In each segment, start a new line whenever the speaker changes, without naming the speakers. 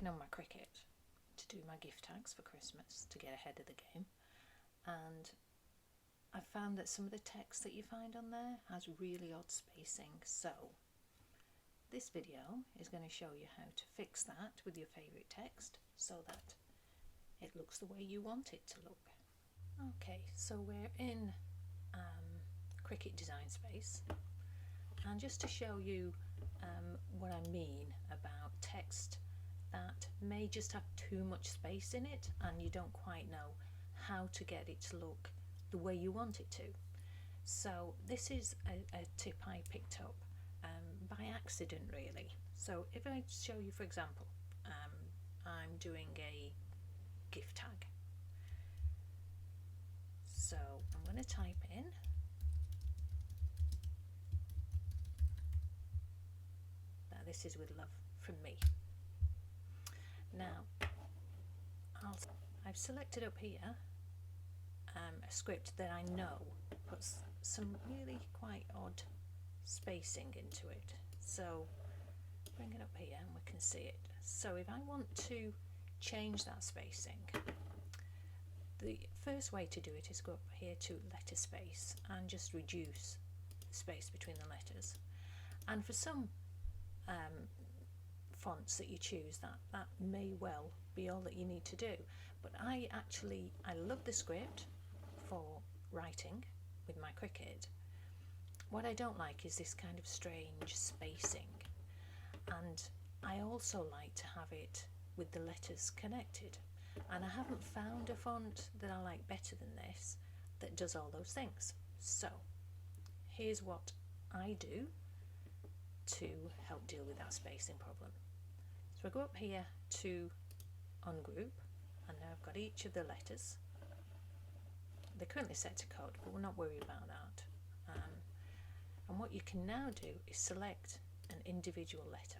working on my Cricut to do my gift tags for Christmas to get ahead of the game, and I found that some of the text that you find on there has really odd spacing. So this video is going to show you how to fix that with your favourite text so that it looks the way you want it to look. Okay, so we're in Cricut Design Space, and just to show you what I mean about text that may just have too much space in it and you don't quite know how to get it to look the way you want it to. So this is a tip I picked up by accident really. So if I show you, for example, I'm doing a gift tag. So I'm going to type in that this is with love from me. Now I've selected up here a script that I know puts some really quite odd spacing into it. So bring it up here and we can see it. So if I want to change that spacing, the first way to do it is go up here to letter space and just reduce the space between the letters. And for some fonts that you choose, that may well be all that you need to do. But I love the script for writing with my Cricut. What I don't like is this kind of strange spacing, and I also like to have it with the letters connected, and I haven't found a font that I like better than this that does all those things. So here's what I do to help deal with that spacing problem. So I go up here to ungroup, and now I've got each of the letters. They're currently set to code, but we're not worried about that. And what you can now do is select an individual letter.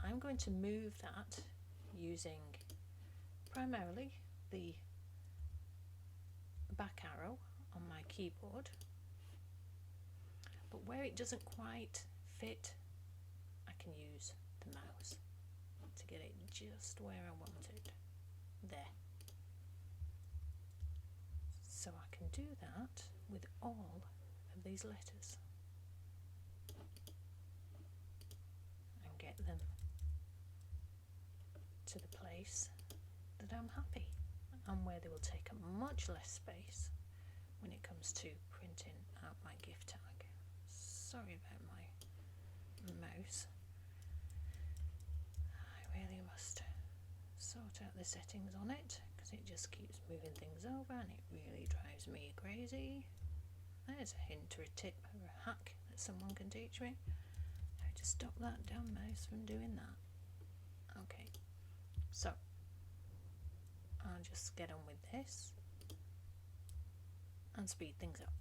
I'm going to move that using primarily the back arrow on my keyboard, but where it doesn't quite fit, I can use the mouse to get it just where I want it. There. So I can do that with all of these letters and get them to the place that I'm happy and where they will take up much less space when it comes to printing out my gift tag. Sorry about my mouse. I really must sort out the settings on it because it just keeps moving things over and it really drives me crazy. There's a hint or a tip or a hack that someone can teach me how to stop that damn mouse from doing that. Okay, so I'll just get on with this and speed things up.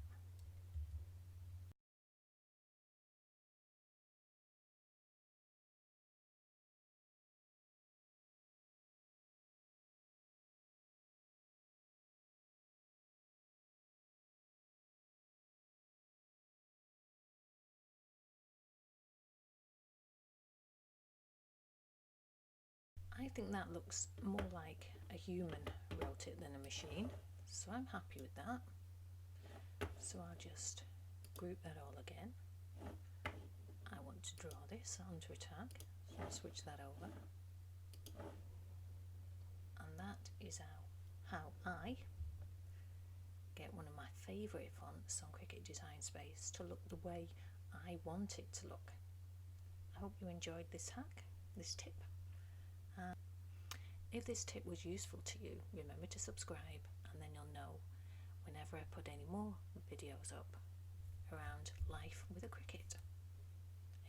I think that looks more like a human wrote it than a machine, so I'm happy with that. So I'll just group that all again. I want to draw this onto a tag, so I'll switch that over. And that is how I get one of my favourite fonts on Cricut Design Space to look the way I want it to look. I hope you enjoyed this hack, this tip. If this tip was useful to you, remember to subscribe, and then you'll know whenever I put any more videos up around life with a Cricut.